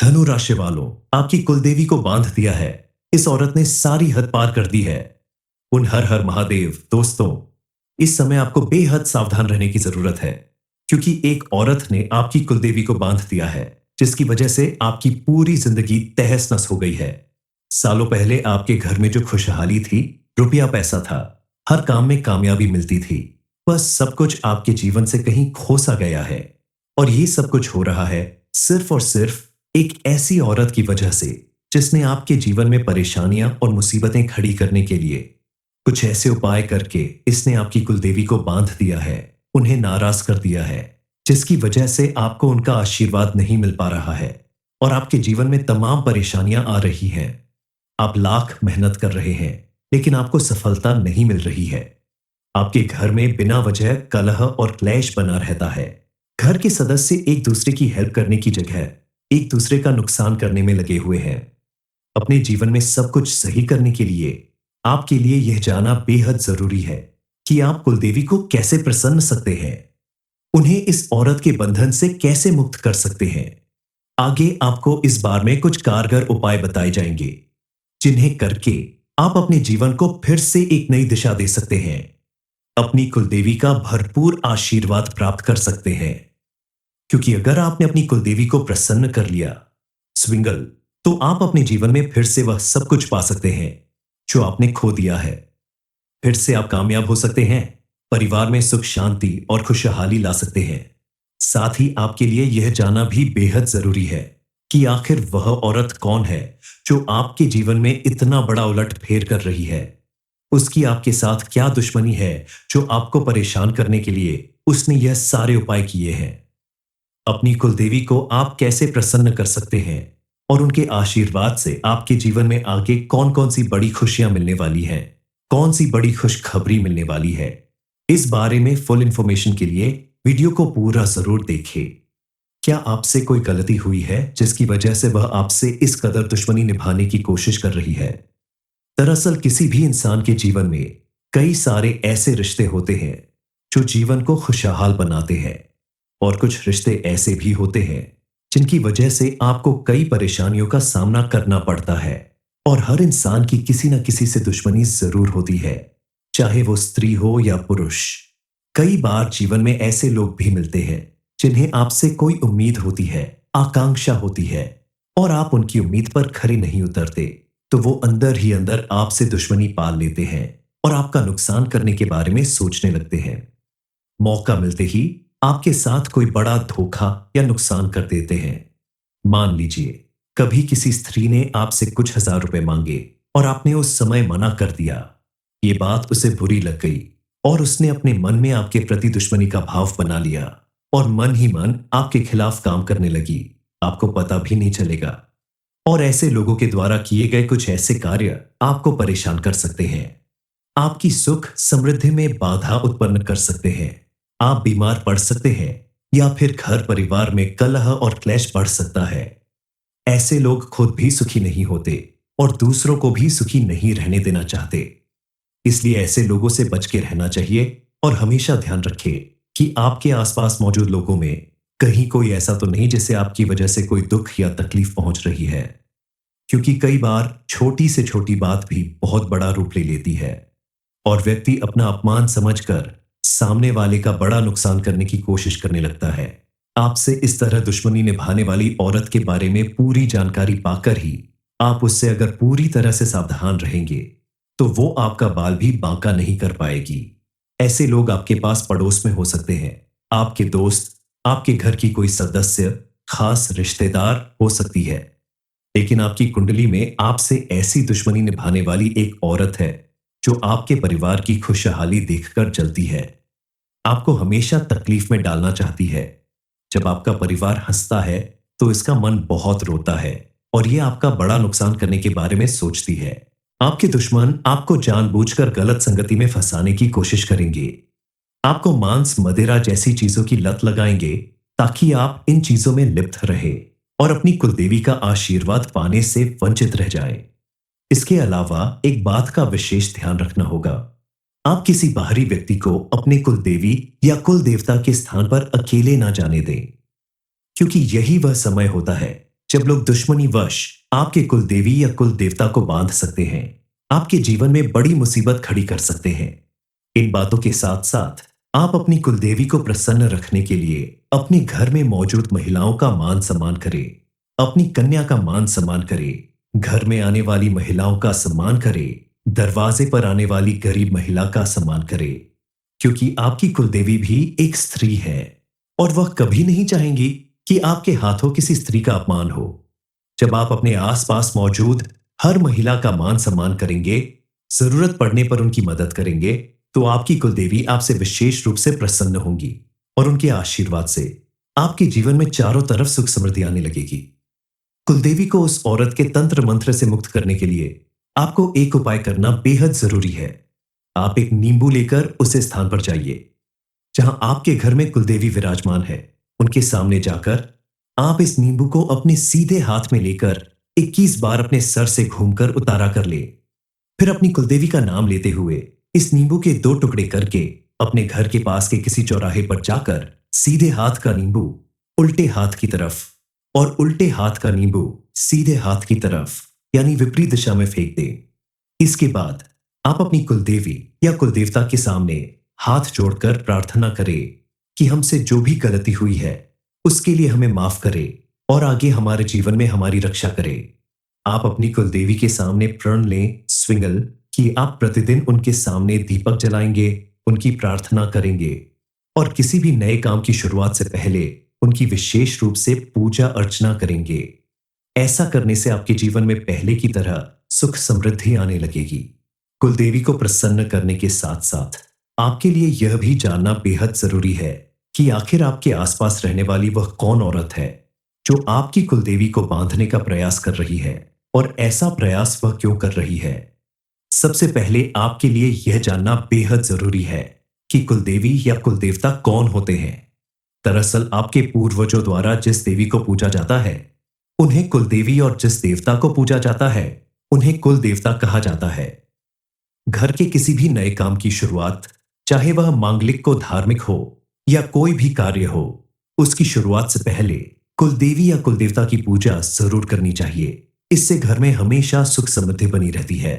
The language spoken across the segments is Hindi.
धनु राशि वालों, आपकी कुलदेवी को बांध दिया है। इस औरत ने सारी हद पार कर दी है। उन हर हर महादेव दोस्तों, इस समय आपको बेहद सावधान रहने की जरूरत है, क्योंकि एक औरत ने आपकी कुलदेवी को बांध दिया है, जिसकी वजह से आपकी पूरी जिंदगी तहस नस हो गई है। सालों पहले आपके घर में जो खुशहाली थी, रुपया पैसा था, हर काम में कामयाबी मिलती थी, बस सब कुछ आपके जीवन से कहीं खो सा गया है। और ये सब कुछ हो रहा है सिर्फ और सिर्फ एक ऐसी औरत की वजह से, जिसने आपके जीवन में परेशानियां और मुसीबतें खड़ी करने के लिए कुछ ऐसे उपाय करके इसने आपकी कुलदेवी को बांध दिया है, उन्हें नाराज कर दिया है, जिसकी वजह से आपको उनका आशीर्वाद नहीं मिल पा रहा है और आपके जीवन में तमाम परेशानियां आ रही हैं। आप लाख मेहनत कर रहे हैं, लेकिन आपको सफलता नहीं मिल रही है। आपके घर में बिना वजह कलह और क्लेश बना रहता है। घर के सदस्य एक दूसरे की हेल्प करने की जगह एक दूसरे का नुकसान करने में लगे हुए हैं। अपने जीवन में सब कुछ सही करने के लिए आपके लिए यह जानना बेहद जरूरी है कि आप कुलदेवी को कैसे प्रसन्न सकते हैं, उन्हें इस औरत के बंधन से कैसे मुक्त कर सकते हैं। आगे आपको इस बार में कुछ कारगर उपाय बताए जाएंगे, जिन्हें करके आप अपने जीवन को फिर से एक नई दिशा दे सकते हैं, अपनी कुलदेवी का भरपूर आशीर्वाद प्राप्त कर सकते हैं। क्योंकि अगर आपने अपनी कुलदेवी को प्रसन्न कर लिया स्विंगल, तो आप अपने जीवन में फिर से वह सब कुछ पा सकते हैं जो आपने खो दिया है। फिर से आप कामयाब हो सकते हैं, परिवार में सुख शांति और खुशहाली ला सकते हैं। साथ ही आपके लिए यह जानना भी बेहद जरूरी है कि आखिर वह औरत कौन है जो आपके जीवन में इतना बड़ा उलटफेर कर रही है। उसकी आपके साथ क्या दुश्मनी है जो आपको परेशान करने के लिए उसने यह सारे उपाय किए हैं। अपनी कुलदेवी को आप कैसे प्रसन्न कर सकते हैं और उनके आशीर्वाद से आपके जीवन में आगे कौन कौन सी बड़ी खुशियां मिलने वाली हैं, कौन सी बड़ी खुशखबरी मिलने वाली है, इस बारे में फुल इंफॉर्मेशन के लिए वीडियो को पूरा जरूर देखें। क्या आपसे कोई गलती हुई है जिसकी वजह से वह आपसे इस कदर दुश्मनी निभाने की कोशिश कर रही है? दरअसल किसी भी इंसान के जीवन में कई सारे ऐसे रिश्ते होते हैं जो जीवन को खुशहाल बनाते हैं, और कुछ रिश्ते ऐसे भी होते हैं जिनकी वजह से आपको कई परेशानियों का सामना करना पड़ता है। और हर इंसान की किसी न किसी से दुश्मनी जरूर होती है, चाहे वो स्त्री हो या पुरुष। कई बार जीवन में ऐसे लोग भी मिलते हैं जिन्हें आपसे कोई उम्मीद होती है, आकांक्षा होती है, और आप उनकी उम्मीद पर खरे नहीं उतरते, तो वो अंदर ही अंदर आपसे दुश्मनी पाल लेते हैं और आपका नुकसान करने के बारे में सोचने लगते हैं। मौका मिलते ही आपके साथ कोई बड़ा धोखा या नुकसान कर देते हैं। मान लीजिए कभी किसी स्त्री ने आपसे कुछ हजार रुपए मांगे और आपने उस समय मना कर दिया। ये बात उसे बुरी लग गई और उसने अपने मन में आपके प्रति दुश्मनी का भाव बना लिया और मन ही मन आपके खिलाफ काम करने लगी, आपको पता भी नहीं चलेगा। और ऐसे लोगों के द्वारा किए गए कुछ ऐसे कार्य आपको परेशान कर सकते हैं, आपकी सुख समृद्धि में बाधा उत्पन्न कर सकते हैं, आप बीमार पड़ सकते हैं, या फिर घर परिवार में कलह और क्लेश बढ़ सकता है। ऐसे लोग खुद भी सुखी नहीं होते और दूसरों को भी सुखी नहीं रहने देना चाहते। इसलिए ऐसे लोगों से बच के रहना चाहिए और हमेशा ध्यान रखें कि आपके आसपास मौजूद लोगों में कहीं कोई ऐसा तो नहीं जिसे आपकी वजह से कोई दुख या तकलीफ पहुंच रही है, क्योंकि कई बार छोटी से छोटी बात भी बहुत बड़ा रूप ले लेती है और व्यक्ति अपना अपमान समझकर सामने वाले का बड़ा नुकसान करने की कोशिश करने लगता है। आपसे इस तरह दुश्मनी निभाने वाली औरत के बारे में पूरी जानकारी पाकर ही आप उससे अगर पूरी तरह से सावधान रहेंगे, तो वो आपका बाल भी बांका नहीं कर पाएगी। ऐसे लोग आपके पास पड़ोस में हो सकते हैं, आपके दोस्त, आपके घर की कोई सदस्य, खास रिश्तेदार हो सकती है। लेकिन आपकी कुंडली में आपसे ऐसी दुश्मनी निभाने वाली एक औरत है जो आपके परिवार की खुशहाली देखकर जलती है, आपको हमेशा तकलीफ में डालना चाहती है। जब आपका परिवार हंसता है तो इसका मन बहुत रोता है और यह आपका बड़ा नुकसान करने के बारे में सोचती है। आपके दुश्मन आपको जानबूझकर गलत संगति में फंसाने की कोशिश करेंगे, आपको मांस मदिरा जैसी चीजों की लत लगाएंगे ताकि आप इन चीजों में लिप्त रहे और अपनी कुलदेवी का आशीर्वाद पाने से वंचित रह जाए। इसके अलावा एक बात का विशेष ध्यान रखना होगा, आप किसी बाहरी व्यक्ति को अपने कुलदेवी या कुल देवता के स्थान पर अकेले ना जाने दें, क्योंकि यही वह समय होता है जब लोग दुश्मनी वश आपके कुल देवी या कुल देवता को बांध सकते हैं, आपके जीवन में बड़ी मुसीबत खड़ी कर सकते हैं। इन बातों के साथ साथ आप अपनी कुल देवी को प्रसन्न रखने के लिए अपने घर में मौजूद महिलाओं का मान सम्मान करें, अपनी कन्या का मान सम्मान करें, घर में आने वाली महिलाओं का सम्मान करें, दरवाजे पर आने वाली गरीब महिला का सम्मान करें, क्योंकि आपकी कुलदेवी भी एक स्त्री है और वह कभी नहीं चाहेंगी कि आपके हाथों किसी स्त्री का अपमान हो। जब आप अपने आसपास मौजूद हर महिला का मान सम्मान करेंगे, जरूरत पड़ने पर उनकी मदद करेंगे, तो आपकी कुलदेवी आपसे विशेष रूप से प्रसन्न होंगी और उनके आशीर्वाद से आपके जीवन में चारों तरफ सुख समृद्धि आने लगेगी। कुलदेवी को उस औरत के तंत्र मंत्र से मुक्त करने के लिए आपको एक उपाय करना बेहद जरूरी है। आप एक नींबू लेकर उस स्थान पर जाइए जहां आपके घर में कुलदेवी विराजमान है। उनके सामने जाकर आप इस नींबू को अपने सीधे हाथ में लेकर 21 बार अपने सर से घूमकर उतारा कर ले। फिर अपनी कुलदेवी का नाम लेते हुए इस नींबू के 2 टुकड़े करके अपने घर के पास के किसी चौराहे पर जाकर सीधे हाथ का नींबू उल्टे हाथ की तरफ और उल्टे हाथ का नींबू सीधे हाथ की तरफ यानी विपरीत दिशा में फेंक दें। इसके बाद आप अपनी कुलदेवी या कुलदेवता के सामने हाथ जोड़कर प्रार्थना करें कि हमसे जो भी गलती हुई है उसके लिए हमें माफ करे और आगे हमारे जीवन में हमारी रक्षा करे। आप अपनी कुलदेवी के सामने प्रण लें, स्विंगल, कि आप प्रतिदिन उनके सामने दीपक जलाएंगे, उनकी प्रार्थना करेंगे और किसी भी नए काम की शुरुआत से पहले उनकी विशेष रूप से पूजा अर्चना करेंगे। ऐसा करने से आपके जीवन में पहले की तरह सुख समृद्धि आने लगेगी। कुलदेवी को प्रसन्न करने के साथ साथ आपके लिए यह भी जानना बेहद जरूरी है कि आखिर आपके आसपास रहने वाली वह कौन औरत है जो आपकी कुलदेवी को बांधने का प्रयास कर रही है और ऐसा प्रयास वह क्यों कर रही है। सबसे पहले आपके लिए यह जानना बेहद जरूरी है कि कुलदेवी या कुलदेवता कौन होते हैं। दरअसल आपके पूर्वजों द्वारा जिस देवी को पूजा जाता है उन्हें कुलदेवी और जिस देवता को पूजा जाता है उन्हें कुल देवता कहा जाता है। घर के किसी भी नए काम की शुरुआत, चाहे वह मांगलिक को धार्मिक हो या कोई भी कार्य हो, उसकी शुरुआत से पहले कुलदेवी या कुलदेवता की पूजा जरूर करनी चाहिए। इससे घर में हमेशा सुख समृद्धि बनी रहती है।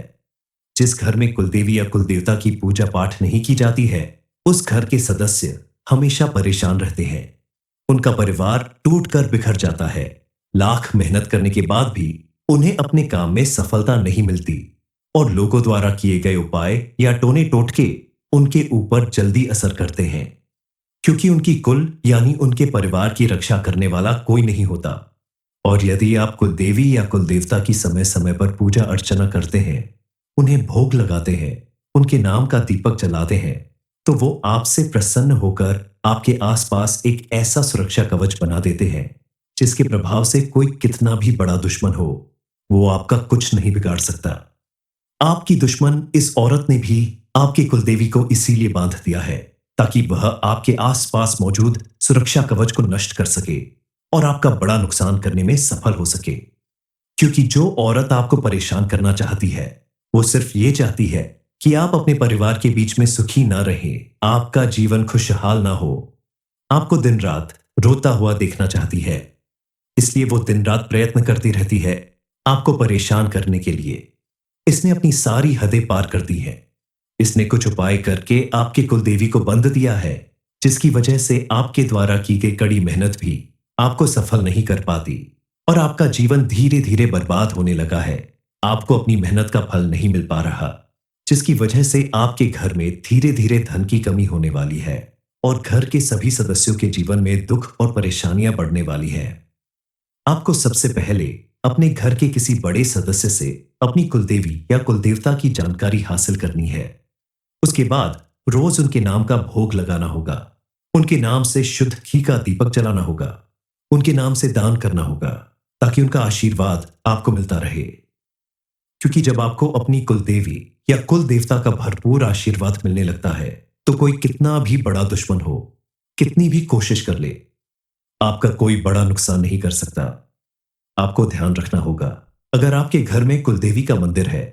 जिस घर में कुलदेवी या कुलदेवता की पूजा पाठ नहीं की जाती है उस घर के सदस्य हमेशा परेशान रहते हैं। उनका परिवार टूटकर बिखर जाता है। लाख मेहनत करने के बाद भी उन्हें अपने काम में सफलता नहीं मिलती और लोगों द्वारा किए गए उपाय या टोने टोटके उनके ऊपर जल्दी असर करते हैं, क्योंकि उनकी कुल यानी उनके परिवार की रक्षा करने वाला कोई नहीं होता। और यदि आप कुलदेवी या कुलदेवता की समय समय पर पूजा अर्चना करते हैं, उन्हें भोग लगाते हैं, उनके नाम का दीपक जलाते हैं, तो वो आपसे प्रसन्न होकर आपके आसपास एक ऐसा सुरक्षा कवच बना देते हैं जिसके प्रभाव से कोई कितना भी बड़ा दुश्मन हो, वो आपका कुछ नहीं बिगाड़ सकता। आपकी दुश्मन इस औरत ने भी आपकी कुलदेवी को इसीलिए बांध दिया है ताकि वह आपके आसपास मौजूद सुरक्षा कवच को नष्ट कर सके और आपका बड़ा नुकसान करने में सफल हो सके। क्योंकि जो औरत आपको परेशान करना चाहती है वो सिर्फ ये चाहती है कि आप अपने परिवार के बीच में सुखी ना रहे, आपका जीवन खुशहाल ना हो, आपको दिन रात रोता हुआ देखना चाहती है। इसलिए वो दिन रात प्रयत्न करती रहती है आपको परेशान करने के लिए। इसने अपनी सारी हदें पार कर दी है। इसने कुछ उपाय करके आपकी कुलदेवी को बंद दिया है, जिसकी वजह से आपके द्वारा की गई कड़ी मेहनत भी आपको सफल नहीं कर पाती और आपका जीवन धीरे धीरे बर्बाद होने लगा है। आपको अपनी मेहनत का फल नहीं मिल पा रहा, जिसकी वजह से आपके घर में धीरे धीरे धन की कमी होने वाली है और घर के सभी सदस्यों के जीवन में दुख और परेशानियां बढ़ने वाली है। आपको सबसे पहले अपने घर के किसी बड़े सदस्य से अपनी कुलदेवी या कुलदेवता की जानकारी हासिल करनी है। उसके बाद रोज उनके नाम का भोग लगाना होगा, उनके नाम से शुद्ध घी का दीपक जलाना होगा, उनके नाम से दान करना होगा ताकि उनका आशीर्वाद आपको मिलता रहे। क्योंकि जब आपको अपनी कुलदेवी या कुल देवता का भरपूर आशीर्वाद मिलने लगता है तो कोई कितना भी बड़ा दुश्मन हो, कितनी भी कोशिश कर ले, आपका कोई बड़ा नुकसान नहीं कर सकता। आपको ध्यान रखना होगा, अगर आपके घर में कुलदेवी का मंदिर है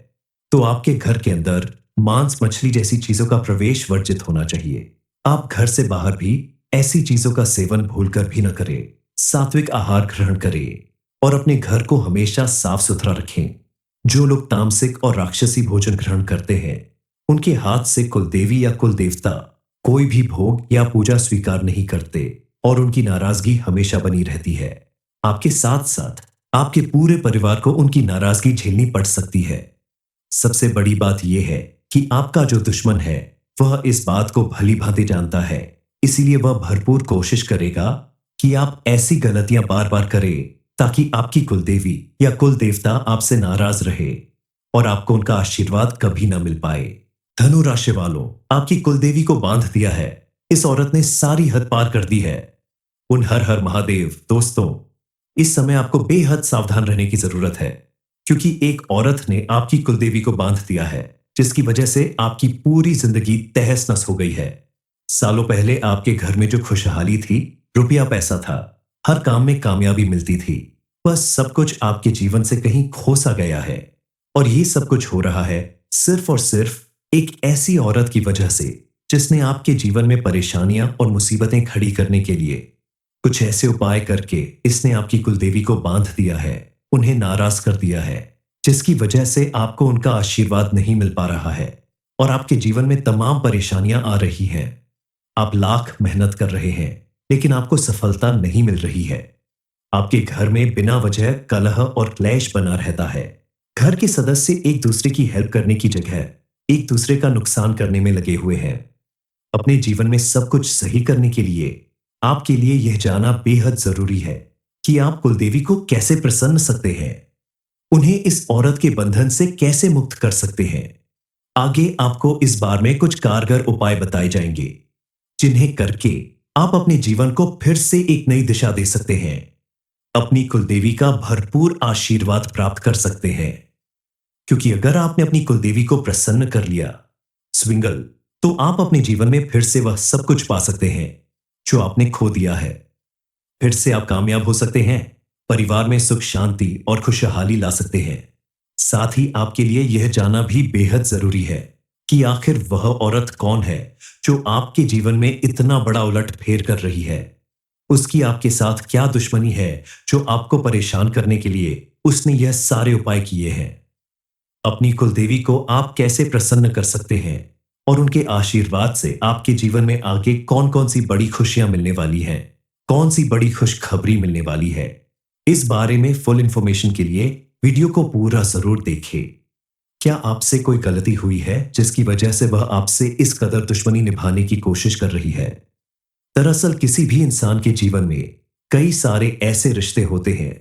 तो आपके घर के अंदर मांस मछली जैसी चीजों का प्रवेश वर्जित होना चाहिए। आप घर से बाहर भी ऐसी चीजों का सेवन भूलकर भी न करें। सात्विक आहार ग्रहण करें। और अपने घर को हमेशा साफ सुथरा रखें। जो लोग तामसिक और राक्षसी भोजन ग्रहण करते हैं, उनके हाथ से कुलदेवी या कुल देवता कोई भी भोग या पूजा स्वीकार नहीं करते और उनकी नाराजगी हमेशा बनी रहती है। आपके साथ साथ आपके पूरे परिवार को उनकी नाराजगी झेलनी पड़ सकती है। सबसे बड़ी बात यह है कि आपका जो दुश्मन है वह इस बात को भली भांति जानता है, इसीलिए वह भरपूर कोशिश करेगा कि आप ऐसी गलतियां बार बार करें ताकि आपकी कुलदेवी या कुल देवता आपसे नाराज रहे और आपको उनका आशीर्वाद कभी ना मिल पाए। धनु राशि वालों, आपकी कुलदेवी को बांध दिया है। इस औरत ने सारी हद पार कर दी है। उन हर हर महादेव दोस्तों, इस समय आपको बेहद सावधान रहने की जरूरत है, क्योंकि एक औरत ने आपकी कुलदेवी को बांध दिया है, जिसकी वजह से आपकी पूरी जिंदगी तहस नस हो गई है। सालों पहले आपके घर में जो खुशहाली थी, रुपया पैसा था, हर काम में कामयाबी मिलती थी, बस सब कुछ आपके जीवन से कहीं खो सा गया है। और ये सब कुछ हो रहा है सिर्फ और सिर्फ एक ऐसी औरत की वजह से, जिसने आपके जीवन में परेशानियां और मुसीबतें खड़ी करने के लिए कुछ ऐसे उपाय करके इसने आपकी कुलदेवी को बांध दिया है, उन्हें नाराज कर दिया है, जिसकी वजह से आपको उनका आशीर्वाद नहीं मिल पा रहा है और आपके जीवन में तमाम परेशानियां आ रही हैं। आप लाख मेहनत कर रहे हैं, लेकिन आपको सफलता नहीं मिल रही है। आपके घर में बिना वजह कलह और क्लेश बना रहता है। घर के सदस्य एक दूसरे की हेल्प करने की जगह एक दूसरे का नुकसान करने में लगे हुए हैं। अपने जीवन में सब कुछ सही करने के लिए आपके लिए यह जानना बेहद जरूरी है कि आप कुलदेवी को कैसे प्रसन्न सकते हैं, उन्हें इस औरत के बंधन से कैसे मुक्त कर सकते हैं। आगे आपको इस बार में कुछ कारगर उपाय बताए जाएंगे, जिन्हें करके आप अपने जीवन को फिर से एक नई दिशा दे सकते हैं, अपनी कुलदेवी का भरपूर आशीर्वाद प्राप्त कर सकते हैं। क्योंकि अगर आपने अपनी कुलदेवी को प्रसन्न कर लिया स्विंगल, तो आप अपने जीवन में फिर से वह सब कुछ पा सकते हैं जो आपने खो दिया है। फिर से आप कामयाब हो सकते हैं, परिवार में सुख शांति और खुशहाली ला सकते हैं। साथ ही आपके लिए यह जानना भी बेहद जरूरी है कि आखिर वह औरत कौन है जो आपके जीवन में इतना बड़ा उलटफेर कर रही है। उसकी आपके साथ क्या दुश्मनी है जो आपको परेशान करने के लिए उसने यह सारे उपाय किए हैं। अपनी कुलदेवी को आप कैसे प्रसन्न कर सकते हैं और उनके आशीर्वाद से आपके जीवन में आगे कौन कौन सी बड़ी खुशियां मिलने वाली हैं, कौन सी बड़ी खुशखबरी मिलने वाली है, इस बारे में फुल इंफॉर्मेशन के लिए वीडियो को पूरा जरूर देखें। क्या आपसे कोई गलती हुई है जिसकी वजह से वह आपसे इस कदर दुश्मनी निभाने की कोशिश कर रही है? दरअसल किसी भी इंसान के जीवन में कई सारे ऐसे रिश्ते होते हैं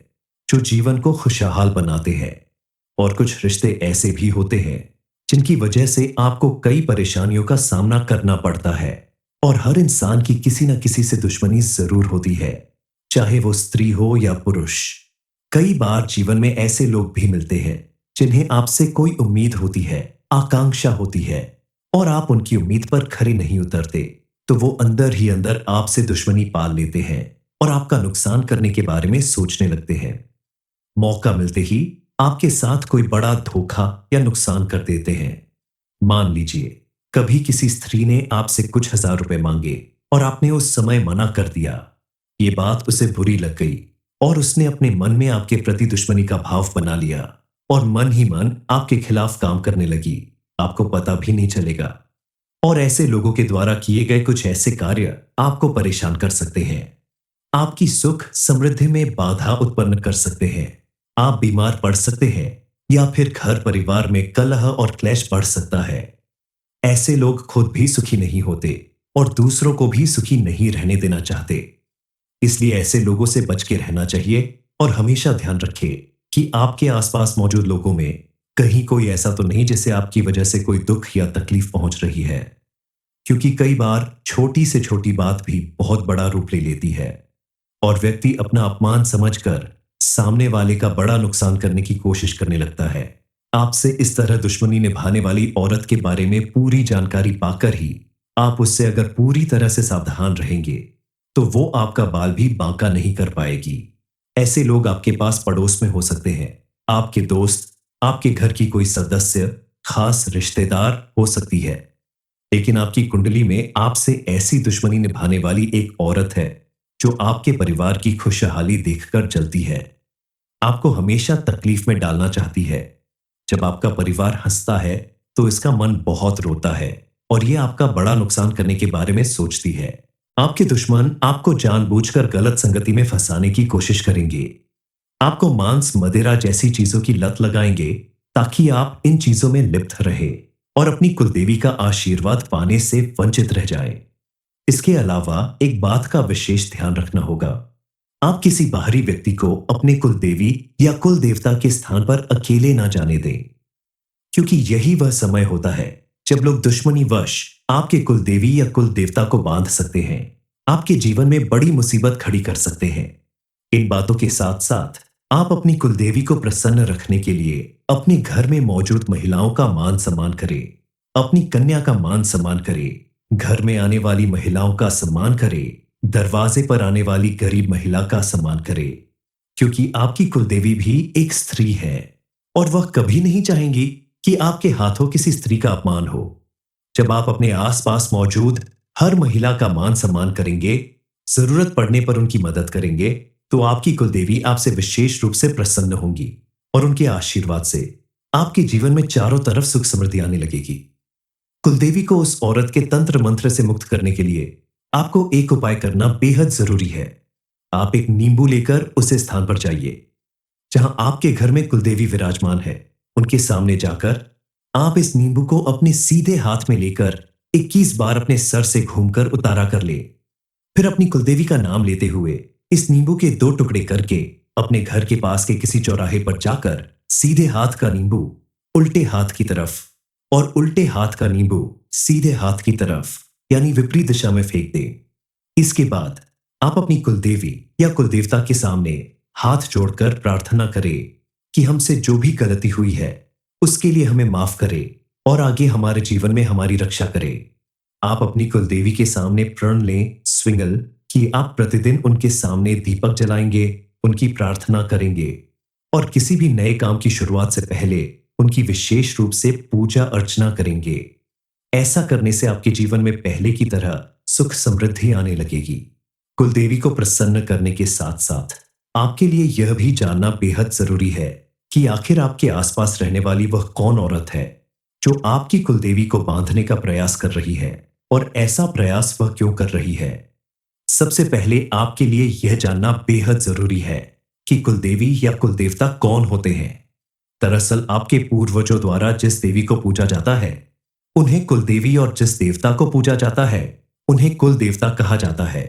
जो जीवन को खुशहाल बनाते हैं, और कुछ रिश्ते ऐसे भी होते हैं जिनकी वजह से आपको कई परेशानियों का सामना करना पड़ता है। और हर इंसान की किसी न किसी से दुश्मनी जरूर होती है, चाहे वो स्त्री हो या पुरुष। कई बार जीवन में ऐसे लोग भी मिलते हैं जिन्हें आपसे कोई उम्मीद होती है, आकांक्षा होती है, और आप उनकी उम्मीद पर खरे नहीं उतरते, तो वो अंदर ही अंदर आपसे दुश्मनी पाल लेते हैं और आपका नुकसान करने के बारे में सोचने लगते हैं। मौका मिलते ही आपके साथ कोई बड़ा धोखा या नुकसान कर देते हैं। मान लीजिए कभी किसी स्त्री ने आपसे कुछ हजार रुपए मांगे और आपने उस समय मना कर दिया। ये बात उसे बुरी लग गई और उसने अपने मन में आपके प्रति दुश्मनी का भाव बना लिया और मन ही मन आपके खिलाफ काम करने लगी, आपको पता भी नहीं चलेगा। और ऐसे लोगों के द्वारा किए गए कुछ ऐसे कार्य आपको परेशान कर सकते हैं, आपकी सुख समृद्धि में बाधा उत्पन्न कर सकते हैं, आप बीमार पड़ सकते हैं, या फिर घर परिवार में कलह और क्लेश बढ़ सकता है। ऐसे लोग खुद भी सुखी नहीं होते और दूसरों को भी सुखी नहीं रहने देना चाहते, इसलिए ऐसे लोगों से बच के रहना चाहिए। और हमेशा ध्यान रखें कि आपके आसपास मौजूद लोगों में कहीं कोई ऐसा तो नहीं जिसे आपकी वजह से कोई दुख या तकलीफ पहुंच रही है, क्योंकि कई बार छोटी से छोटी बात भी बहुत बड़ा रूप ले लेती है और व्यक्ति अपना अपमान समझकर सामने वाले का बड़ा नुकसान करने की कोशिश करने लगता है। आपसे इस तरह दुश्मनी निभाने वाली औरत के बारे में पूरी जानकारी पाकर ही आप उससे अगर पूरी तरह से सावधान रहेंगे तो वो आपका बाल भी बांका नहीं कर पाएगी। ऐसे लोग आपके पास पड़ोस में हो सकते हैं, आपके दोस्त, आपके घर की कोई सदस्य, खास रिश्तेदार हो सकती है। लेकिन आपकी कुंडली में आपसे ऐसी दुश्मनी निभाने वाली एक औरत है जो आपके परिवार की खुशहाली देखकर जलती है। आपको हमेशा तकलीफ में डालना चाहती है। जब आपका परिवार हंसता है, तो इसका मन बहुत रोता है और यह आपका बड़ा नुकसान करने के बारे में सोचती है। आपके दुश्मन आपको जानबूझकर गलत संगति में फंसाने की कोशिश करेंगे। आपको मांस, मदिरा जैसी चीजों की लत लगाएंगे ताकि आप इन चीजों में लिप्त रहे और अपनी कुलदेवी का आशीर्वाद पाने से वंचित रह जाए। इसके अलावा एक बात का विशेष ध्यान रखना होगा। आप किसी बाहरी व्यक्ति को अपने कुलदेवी या कुल देवता के स्थान पर अकेले ना जाने दें, क्योंकि यही वह समय होता है जब लोग दुश्मनी वश आपके कुलदेवी या कुल देवता को बांध सकते हैं, आपके जीवन में बड़ी मुसीबत खड़ी कर सकते हैं। इन बातों के साथ साथ आप अपनी कुलदेवी को प्रसन्न रखने के लिए अपने घर में मौजूद महिलाओं का मान सम्मान करें, अपनी कन्या का मान सम्मान करें, घर में आने वाली महिलाओं का सम्मान करें, दरवाजे पर आने वाली गरीब महिला का सम्मान करें, क्योंकि आपकी कुलदेवी भी एक स्त्री है और वह कभी नहीं चाहेंगी कि आपके हाथों किसी स्त्री का अपमान हो। जब आप अपने आसपास मौजूद हर महिला का मान सम्मान करेंगे, जरूरत पड़ने पर उनकी मदद करेंगे, तो आपकी कुलदेवी आपसे विशेष रूप से प्रसन्न होंगी और उनके आशीर्वाद से आपके जीवन में चारों तरफ सुख समृद्धि आने लगेगी। कुलदेवी को उस औरत के तंत्र मंत्र से मुक्त करने के लिए आपको एक उपाय करना बेहद जरूरी है। आप एक नींबू लेकर उसे स्थान पर जाइए जहां आपके घर में कुलदेवी विराजमान है। उनके सामने जाकर आप इस नींबू को अपने सीधे हाथ में लेकर 21 बार अपने सर से घूमकर उतारा कर ले। फिर अपनी कुलदेवी का नाम लेते हुए इस नींबू के 2 टुकड़े करके अपने घर के पास के किसी चौराहे पर जाकर सीधे हाथ का नींबू उल्टे हाथ की तरफ और उल्टे हाथ का नींबू सीधे हाथ की तरफ यानी विपरीत दिशा में फेंक दें। इसके बाद आप अपनी कुलदेवी या कुलदेवता के सामने हाथ जोड़कर प्रार्थना करें कि हमसे जो भी गलती हुई है उसके लिए हमें माफ करे और आगे हमारे जीवन में हमारी रक्षा करे। आप अपनी कुलदेवी के सामने प्रण लें, स्विंगल, कि आप प्रतिदिन उनके सामने दीपक जलाएंगे, उनकी प्रार्थना करेंगे और किसी भी नए काम की शुरुआत से पहले उनकी विशेष रूप से पूजा अर्चना करेंगे। ऐसा करने से आपके जीवन में पहले की तरह सुख समृद्धि आने लगेगी। कुलदेवी को प्रसन्न करने के साथ साथ आपके लिए यह भी जानना बेहद जरूरी है कि आखिर आपके आसपास रहने वाली वह कौन औरत है जो आपकी कुलदेवी को बांधने का प्रयास कर रही है और ऐसा प्रयास वह क्यों कर रही है। सबसे पहले आपके लिए यह जानना बेहद जरूरी है कि कुलदेवी या कुलदेवता कौन होते हैं। दरअसल आपके पूर्वजों द्वारा जिस देवी को पूजा जाता है उन्हें कुलदेवी और जिस देवता को पूजा जाता है उन्हें कुल देवता कहा जाता है।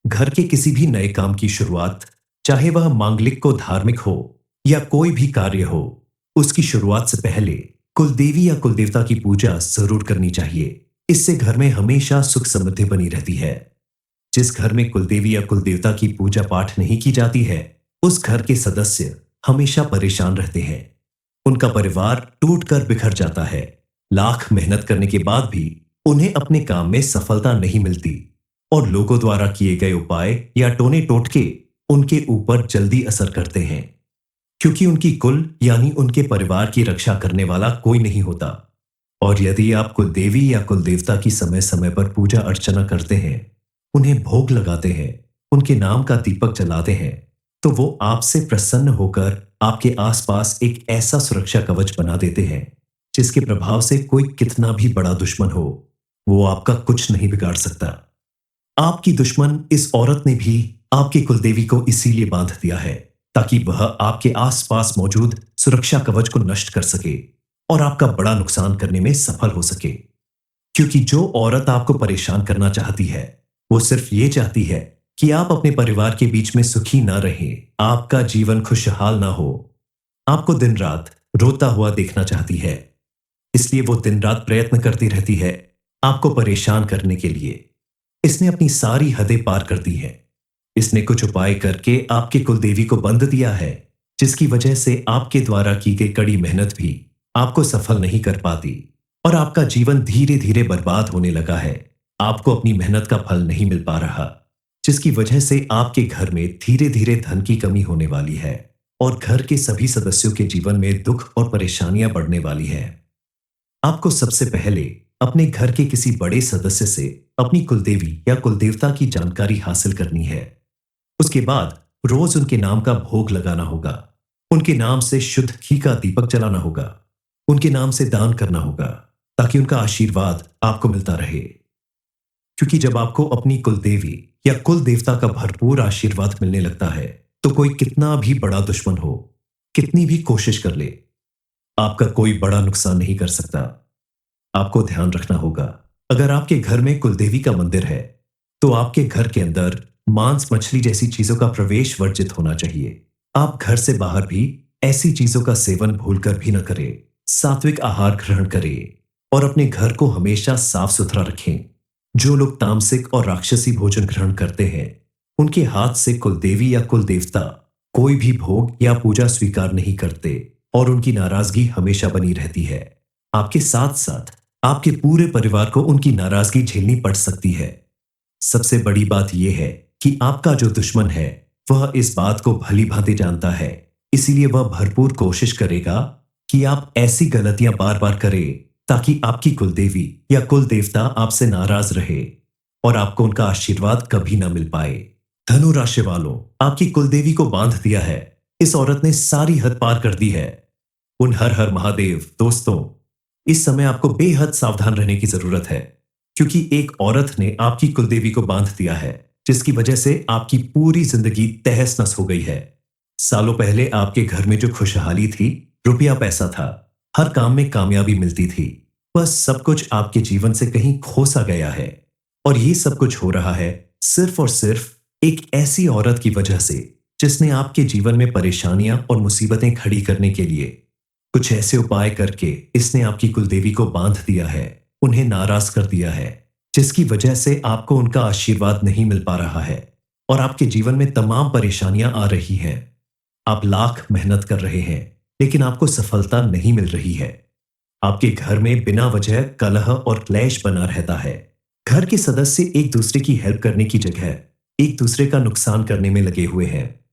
घर के किसी भी नए काम की शुरुआत, चाहे वह मांगलिक को धार्मिक हो या कोई भी कार्य हो, उसकी शुरुआत से पहले कुलदेवी या कुलदेवता की पूजा जरूर करनी चाहिए। इससे घर में हमेशा सुख समृद्धि बनी रहती है। जिस घर में कुलदेवी या कुलदेवता की पूजा पाठ नहीं की जाती है उस घर के सदस्य हमेशा परेशान रहते हैं। उनका परिवार टूटकर बिखर जाता है। लाख मेहनत करने के बाद भी उन्हें अपने काम में सफलता नहीं मिलती और लोगों द्वारा किए गए उपाय या टोने टोटके उनके ऊपर जल्दी असर करते हैं, क्योंकि उनकी कुल यानी उनके परिवार की रक्षा करने वाला कोई नहीं होता। और यदि आप कुलदेवी या कुलदेवता की समय समय पर पूजा अर्चना करते हैं, उन्हें भोग लगाते हैं, उनके नाम का दीपक जलाते हैं, तो वो आपसे प्रसन्न होकर आपके आसपास एक ऐसा सुरक्षा कवच बना देते हैं जिसके प्रभाव से कोई कितना भी बड़ा दुश्मन हो, वो आपका कुछ नहीं बिगाड़ सकता। आपकी दुश्मन इस औरत ने भी आपकी कुलदेवी को इसीलिए बांध दिया है ताकि वह आपके आसपास मौजूद सुरक्षा कवच को नष्ट कर सके और आपका बड़ा नुकसान करने में सफल हो सके। क्योंकि जो औरत आपको परेशान करना चाहती है वो सिर्फ ये चाहती है कि आप अपने परिवार के बीच में सुखी ना रहें, आपका जीवन खुशहाल ना हो, आपको दिन रात रोता हुआ देखना चाहती है। इसलिए वो दिन रात प्रयत्न करती रहती है आपको परेशान करने के लिए। इसने अपनी सारी हदें पार कर दी है। इसने कुछ उपाय करके आपकी कुलदेवी को बंद दिया है, जिसकी वजह से आपके द्वारा की गई कड़ी मेहनत भी आपको सफल नहीं कर पाती और आपका जीवन धीरे धीरे बर्बाद होने लगा है। आपको अपनी मेहनत का फल नहीं मिल पा रहा, जिसकी वजह से आपके घर में धीरे धीरे धन की कमी होने वाली है और घर के सभी सदस्यों के जीवन में दुख और परेशानियां बढ़ने वाली है। आपको सबसे पहले अपने घर के किसी बड़े सदस्य से अपनी कुलदेवी या कुलदेवता की जानकारी हासिल करनी है। उसके बाद रोज उनके नाम का भोग लगाना होगा। उनके नाम से शुद्ध घी का दीपक जलाना होगा। उनके नाम से दान करना होगा, ताकि उनका आशीर्वाद आपको मिलता रहे। क्योंकि जब आपको अपनी कुलदेवी या कुल देवता का भरपूर आशीर्वाद मिलने लगता है, तो कोई कितना भी बड़ा दुश्मन हो, कितनी भी कोशिश कर ले, आपका कोई बड़ा नुकसान नहीं कर सकता। आपको ध्यान रखना होगा, अगर आपके घर में कुलदेवी का मंदिर है, तो आपके घर के अंदर मांस मछली जैसी चीजों का प्रवेश वर्जित होना चाहिए। आप घर से बाहर भी ऐसी चीजों का सेवन भूलकर भी न करें। सात्विक आहार ग्रहण करें और अपने घर को हमेशा साफ सुथरा रखें। जो लोग तामसिक और राक्षसी भोजन ग्रहण करते हैं, उनके हाथ से कुलदेवी या कुल देवता कोई भी भोग या पूजा स्वीकार नहीं करते और उनकी नाराजगी हमेशा बनी रहती है। आपके साथ साथ आपके पूरे परिवार को उनकी नाराजगी झेलनी पड़ सकती है। सबसे बड़ी बात यह है कि आपका जो दुश्मन है, वह इस बात को भली भांति जानता है। इसीलिए वह भरपूर कोशिश करेगा कि आप ऐसी गलतियां बार बार करें, ताकि आपकी कुलदेवी या कुल देवता आपसे नाराज रहे और आपको उनका आशीर्वाद कभी ना मिल पाए। धनु राशि वालों, आपकी कुलदेवी को बांध दिया है। इस औरत ने सारी हद पार कर दी है। उन हर हर महादेव दोस्तों, इस समय आपको बेहद सावधान रहने की जरूरत है, क्योंकि एक औरत ने आपकी कुलदेवी को बांध दिया है, जिसकी वजह से आपकी पूरी जिंदगी तहस नस हो गई है। सालों पहले आपके घर में जो खुशहाली थी, रुपया पैसा था, हर काम में कामयाबी मिलती थी, बस सब कुछ आपके जीवन से कहीं खो सा गया है। और ये सब कुछ हो रहा है सिर्फ और सिर्फ एक ऐसी औरत की वजह से, जिसने आपके जीवन में परेशानियां और मुसीबतें खड़ी करने के लिए कुछ ऐसे उपाय करके इसने आपकी कुलदेवी को बांध दिया है, उन्हें नाराज कर दिया है, जिसकी वजह से आपको उनका आशीर्वाद नहीं मिल पा रहा है और आपके जीवन में तमाम परेशानियां आ रही हैं। आप लाख मेहनत कर रहे हैं, लेकिन आपको सफलता नहीं मिल रही है। आपके घर में बिना वजह कलह और क्लेश बना रहता है। घर के सदस्य एक दूसरे की हेल्प करने की जगह एक दूसरे का नुकसान करने में लगे हुए हैं।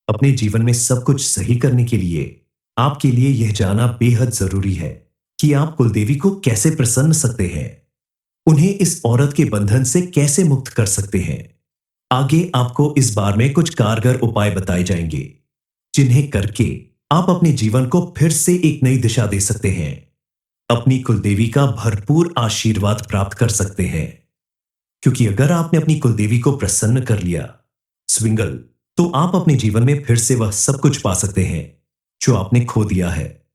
अपने जीवन में सब कुछ सही करने के लिए आपके लिए यह जानना बेहद जरूरी है कि आप कुलदेवी को कैसे प्रसन्न सकते हैं, उन्हें इस औरत के बंधन से कैसे मुक्त कर सकते हैं। आगे आपको इस बार में कुछ कारगर उपाय बताए जाएंगे, जिन्हें करके आप अपने जीवन को फिर से एक नई दिशा दे सकते हैं, अपनी कुलदेवी का भरपूर आशीर्वाद प्राप्त कर सकते हैं। क्योंकि अगर आपने अपनी कुलदेवी को प्रसन्न कर लिया स्विंगल, तो आप अपने जीवन में फिर से वह सब कुछ पा सकते हैं जो आपने खो दिया है।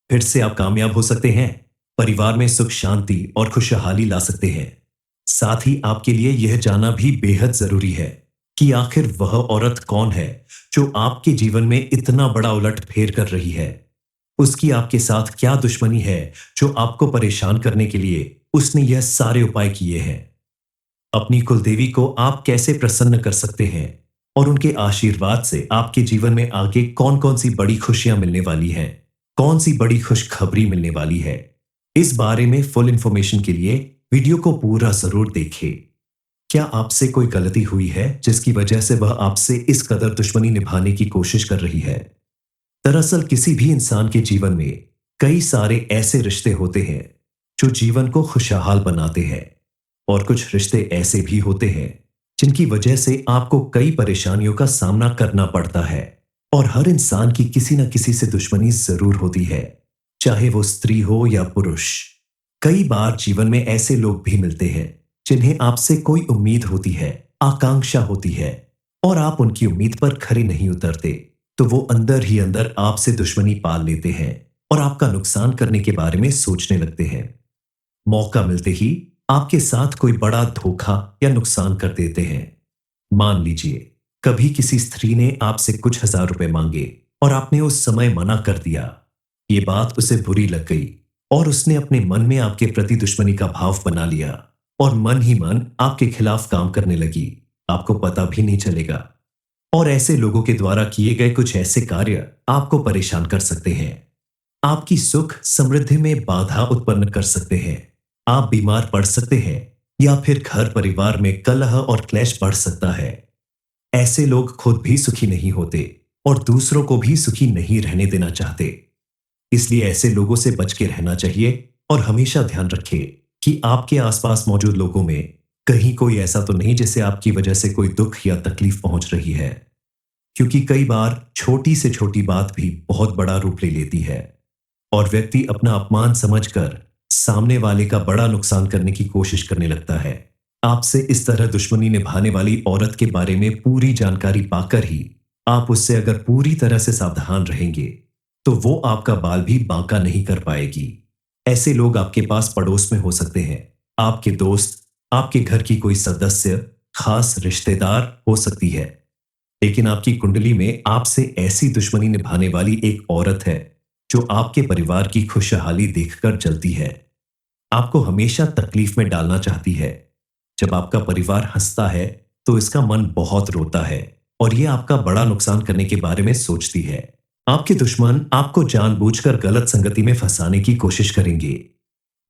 फिर से आप कामयाब हो सकते हैं, परिवार में सुख शांति और खुशहाली ला सकते हैं। साथ ही आपके लिए यह जानना भी बेहद जरूरी है कि आखिर वह औरत कौन है जो आपके जीवन में इतना बड़ा उलटफेर कर रही है। उसकी आपके साथ क्या दुश्मनी है जो आपको परेशान करने के लिए उसने यह सारे उपाय किए हैं। अपनी कुलदेवी को आप कैसे प्रसन्न कर सकते हैं और उनके आशीर्वाद से आपके जीवन में आगे कौन कौन सी बड़ी खुशियां मिलने वाली हैं, कौन सी बड़ी खुशखबरी मिलने वाली है, इस बारे में फुल इंफॉर्मेशन के लिए वीडियो को पूरा जरूर देखें। क्या आपसे कोई गलती हुई है जिसकी वजह से वह आपसे इस कदर दुश्मनी निभाने की कोशिश कर रही है? दरअसल किसी भी इंसान के जीवन में कई सारे ऐसे रिश्ते होते हैं जो जीवन को खुशहाल बनाते हैं, और कुछ रिश्ते ऐसे भी होते हैं जिनकी वजह से आपको कई परेशानियों का सामना करना पड़ता है। और हर इंसान की किसी न किसी से दुश्मनी जरूर होती है, चाहे वो स्त्री हो या पुरुष। कई बार जीवन में ऐसे लोग भी मिलते हैं जिन्हें आपसे कोई उम्मीद होती है, आकांक्षा होती है, और आप उनकी उम्मीद पर खरे नहीं उतरते, तो वो अंदर ही अंदर आपसे दुश्मनी पाल लेते हैं और आपका नुकसान करने के बारे में सोचने लगते हैं। मौका मिलते ही आपके साथ कोई बड़ा धोखा या नुकसान कर देते हैं। मान लीजिए कभी किसी स्त्री ने आपसे कुछ हजार रुपए मांगे और आपने उस समय मना कर दिया। ये बात उसे बुरी लग गई और उसने अपने मन में आपके प्रति दुश्मनी का भाव बना लिया और मन ही मन आपके खिलाफ काम करने लगी। आपको पता भी नहीं चलेगा। और ऐसे लोगों के द्वारा किए गए कुछ ऐसे कार्य आपको परेशान कर सकते हैं, आपकी सुख समृद्धि में बाधा उत्पन्न कर सकते हैं। आप बीमार पड़ सकते हैं या फिर घर परिवार में कलह और क्लेश बढ़ सकता है। ऐसे लोग खुद भी सुखी नहीं होते और दूसरों को भी सुखी नहीं रहने देना चाहते। इसलिए ऐसे लोगों से बच के रहना चाहिए और हमेशा ध्यान रखें कि आपके आसपास मौजूद लोगों में कहीं कोई ऐसा तो नहीं जिसे आपकी वजह से कोई दुख या तकलीफ पहुंच रही है। क्योंकि कई बार छोटी से छोटी बात भी बहुत बड़ा रूप ले लेती है और व्यक्ति अपना अपमान समझकर सामने वाले का बड़ा नुकसान करने की कोशिश करने लगता है। आपसे इस तरह दुश्मनी निभाने वाली औरत के बारे में पूरी जानकारी पाकर ही आप उससे अगर पूरी तरह से सावधान रहेंगे, तो वो आपका बाल भी बांका नहीं कर पाएगी। ऐसे लोग आपके पास पड़ोस में हो सकते हैं, आपके दोस्त, आपके घर की कोई सदस्य, खास रिश्तेदार हो सकती है। लेकिन आपकी कुंडली में आपसे ऐसी दुश्मनी निभाने वाली एक औरत है जो आपके परिवार की खुशहाली देखकर जलती है, आपको हमेशा तकलीफ में डालना चाहती है। जब आपका परिवार हंसता है तो इसका मन बहुत रोता है और यह आपका बड़ा नुकसान करने के बारे में सोचती है। आपके दुश्मन आपको जानबूझकर गलत संगति में फंसाने की कोशिश करेंगे,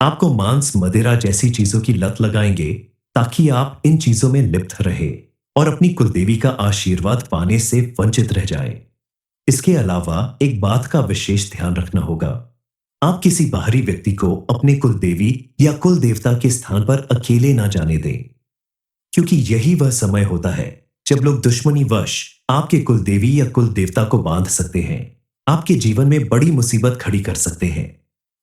आपको मांस मदिरा जैसी चीजों की लत लगाएंगे ताकि आप इन चीजों में लिप्त रहे और अपनी कुलदेवी का आशीर्वाद पाने से वंचित रह जाए। इसके अलावा एक बात का विशेष ध्यान रखना होगा, आप किसी बाहरी व्यक्ति को अपने कुलदेवी या कुल देवता के स्थान पर अकेले ना जाने दें, क्योंकि यही वह समय होता है जब लोग दुश्मनीवश आपके कुलदेवी या कुल देवता को बांध सकते हैं, आपके जीवन में बड़ी मुसीबत खड़ी कर सकते हैं।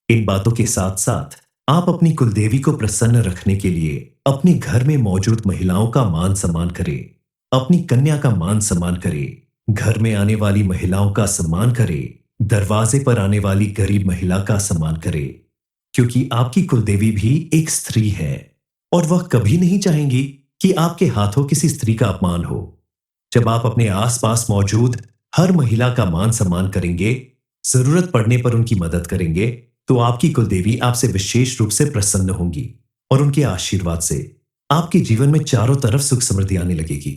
इन बातों के साथ साथ आप अपनी कुलदेवी को प्रसन्न रखने के लिए अपने घर में मौजूद महिलाओं का मान सम्मान करें, अपनी कन्या का मान सम्मान करें, घर में आने वाली महिलाओं का सम्मान करें, दरवाजे पर आने वाली गरीब महिला का सम्मान करें, क्योंकि आपकी कुलदेवी भी एक स्त्री है और वह कभी नहीं चाहेंगी कि आपके हाथों किसी स्त्री का अपमान हो। जब आप अपने आसपास मौजूद हर महिला का मान सम्मान करेंगे, जरूरत पड़ने पर उनकी मदद करेंगे, तो आपकी कुलदेवी आपसे विशेष रूप से प्रसन्न होंगी और उनके आशीर्वाद से आपके जीवन में चारों तरफ सुख समृद्धि आने लगेगी।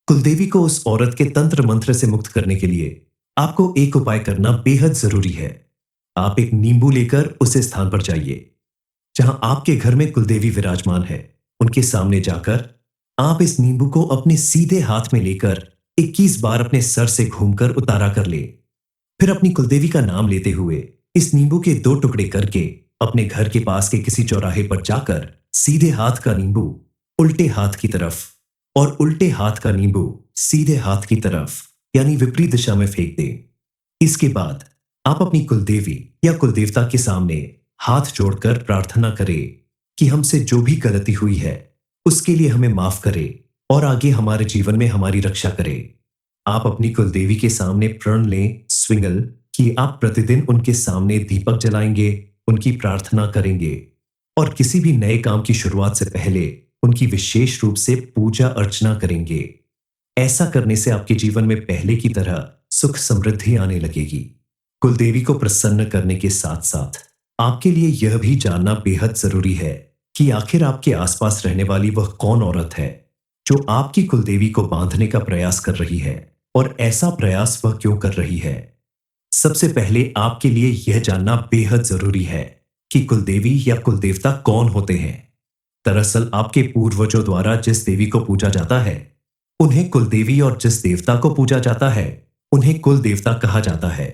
कुलदेवी को उस औरत के तंत्र मंत्र से मुक्त करने के लिए आपको एक उपाय करना बेहद जरूरी है। आप एक नींबू लेकर उसे स्थान पर जाइए जहां आपके घर में कुलदेवी विराजमान है। उनके सामने जाकर आप इस नींबू को अपने सीधे हाथ में लेकर 21 बार अपने सर से घूमकर उतारा कर ले। फिर अपनी कुलदेवी का नाम लेते हुए इस नींबू के 2 टुकड़े करके अपने घर के पास के किसी चौराहे पर जाकर सीधे हाथ का नींबू उल्टे हाथ की तरफ और उल्टे हाथ का नींबू सीधे हाथ की तरफ यानी विपरीत दिशा में फेंक दें। इसके बाद आप अपनी कुलदेवी या कुलदेवता के सामने हाथ जोड़कर प्रार्थना करें कि हमसे जो भी गलती हुई है उसके लिए हमें माफ करे और आगे हमारे जीवन में हमारी रक्षा करे। आप अपनी कुलदेवी के सामने प्रण लें, स्विंगल, कि आप प्रतिदिन उनके सामने दीपक जलाएंगे, उनकी प्रार्थना करेंगे और किसी भी नए काम की शुरुआत से पहले उनकी विशेष रूप से पूजा अर्चना करेंगे। ऐसा करने से आपके जीवन में पहले की तरह सुख समृद्धि आने लगेगी। कुलदेवी को प्रसन्न करने के साथ साथ आपके लिए यह भी जानना बेहद जरूरी है कि आखिर आपके आसपास रहने वाली वह कौन औरत है जो आपकी कुलदेवी को बांधने का प्रयास कर रही है और ऐसा प्रयास वह क्यों कर रही है। सबसे पहले आपके लिए यह जानना बेहद जरूरी है कि कुलदेवी या कुलदेवता कौन होते हैं। दरअसल आपके पूर्वजों द्वारा जिस देवी को पूजा जाता है उन्हें कुलदेवी और जिस देवता को पूजा जाता है उन्हें कुल देवता कहा जाता है।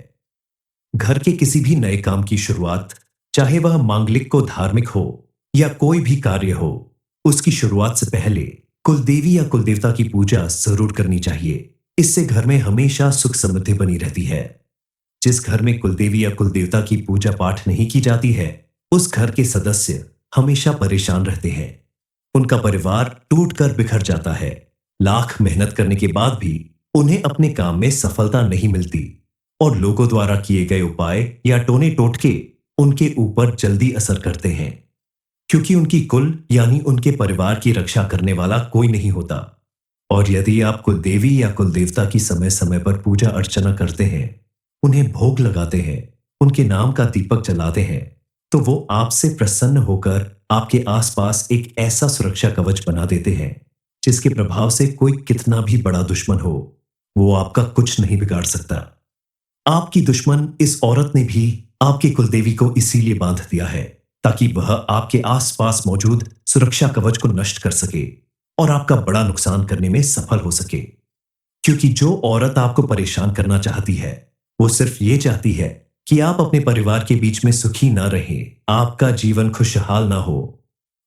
घर के किसी भी नए काम की शुरुआत, चाहे वह मांगलिक को धार्मिक हो या कोई भी कार्य हो, उसकी शुरुआत से पहले कुलदेवी या कुलदेवता की पूजा जरूर करनी चाहिए। इससे घर में हमेशा सुख समृद्धि बनी रहती है। जिस घर में कुलदेवी या कुलदेवता की पूजा पाठ नहीं की जाती है उस घर के सदस्य हमेशा परेशान रहते हैं। उनका परिवार टूटकर बिखर जाता है। लाख मेहनत करने के बाद भी उन्हें अपने काम में सफलता नहीं मिलती और लोगों द्वारा किए गए उपाय या टोने टोटके उनके ऊपर जल्दी असर करते हैं, क्योंकि उनकी कुल यानी उनके परिवार की रक्षा करने वाला कोई नहीं होता। और यदि आप कुलदेवी या कुलदेवता की समय समय पर पूजा अर्चना करते हैं, उन्हें भोग लगाते हैं, उनके नाम का दीपक जलाते हैं, तो वो आपसे प्रसन्न होकर आपके आसपास एक ऐसा सुरक्षा कवच बना देते हैं जिसके प्रभाव से कोई कितना भी बड़ा दुश्मन हो, वो आपका कुछ नहीं बिगाड़ सकता। आपकी दुश्मन इस औरत ने भी आपकी कुलदेवी को इसीलिए बांध दिया है ताकि वह आपके आसपास मौजूद सुरक्षा कवच को नष्ट कर सके और आपका बड़ा नुकसान करने में सफल हो सके। क्योंकि जो औरत आपको परेशान करना चाहती है वो सिर्फ ये चाहती है कि आप अपने परिवार के बीच में सुखी ना रहें, आपका जीवन खुशहाल ना हो,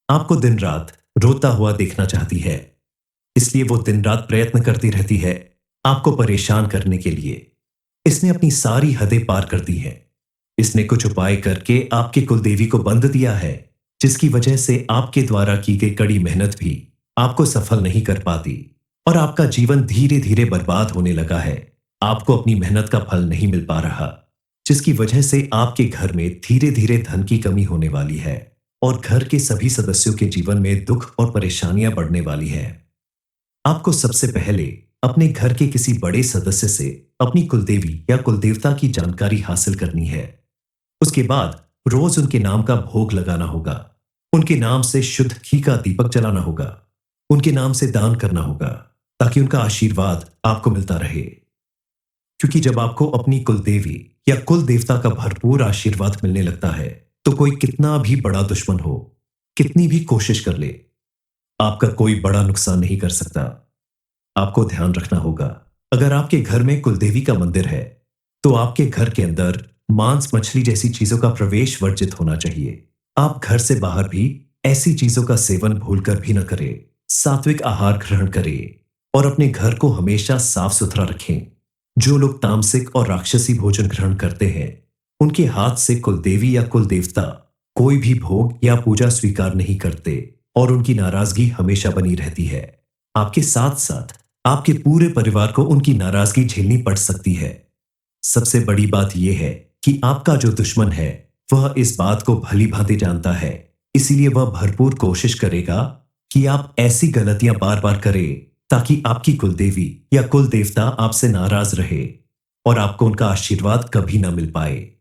आपको दिन रात रोता हुआ देखना चाहती है। इसलिए वो दिन रात प्रयत्न करती रहती है आपको परेशान करने के लिए इसने अपनी सारी हदें पार कर दी हैं। इसने कुछ उपाय करके आपकी कुलदेवी को बंद दिया है, जिसकी वजह से आपके द्वारा की गई कड़ी मेहनत भी आपको सफल नहीं कर पाती और आपका जीवन धीरे धीरे बर्बाद होने लगा है। आपको अपनी मेहनत का फल नहीं मिल पा रहा, जिसकी वजह से आपके घर में धीरे धीरे धन की कमी होने वाली है और घर के सभी सदस्यों के जीवन में दुख और परेशानियां बढ़ने वाली है। आपको सबसे पहले अपने घर के किसी बड़े सदस्य से अपनी कुलदेवी या कुलदेवता की जानकारी हासिल करनी है। उसके बाद रोज उनके नाम का भोग लगाना होगा। उनके नाम से शुद्ध घी का दीपक जलाना होगा। उनके नाम से दान करना होगा, ताकि उनका आशीर्वाद आपको मिलता रहे। क्योंकि जब आपको अपनी कुलदेवी या कुल देवता का भरपूर आशीर्वाद मिलने लगता है, तो कोई कितना भी बड़ा दुश्मन हो, कितनी भी कोशिश कर ले, आपका कोई बड़ा नुकसान नहीं कर सकता। आपको ध्यान रखना होगा, अगर आपके घर में कुलदेवी का मंदिर है, तो आपके घर के अंदर मांस मछली जैसी चीजों का प्रवेश वर्जित होना चाहिए। आप घर से बाहर भी ऐसी चीजों का सेवन भूलकर भी न करें। सात्विक आहार ग्रहण करें और अपने घर को हमेशा साफ सुथरा रखें। जो लोग तामसिक और राक्षसी भोजन ग्रहण करते हैं, उनके हाथ से कुलदेवी या कुल देवता कोई भी भोग या पूजा स्वीकार नहीं करते और उनकी नाराजगी हमेशा बनी रहती है। आपके साथ साथ आपके पूरे परिवार को उनकी नाराजगी झेलनी पड़ सकती है। सबसे बड़ी बात यह है कि आपका जो दुश्मन है, वह इस बात को भली भांति जानता है। इसीलिए वह भरपूर कोशिश करेगा कि आप ऐसी गलतियां बार बार करें, ताकि आपकी कुलदेवी या कुल देवता आपसे नाराज रहे और आपको उनका आशीर्वाद कभी ना मिल पाए।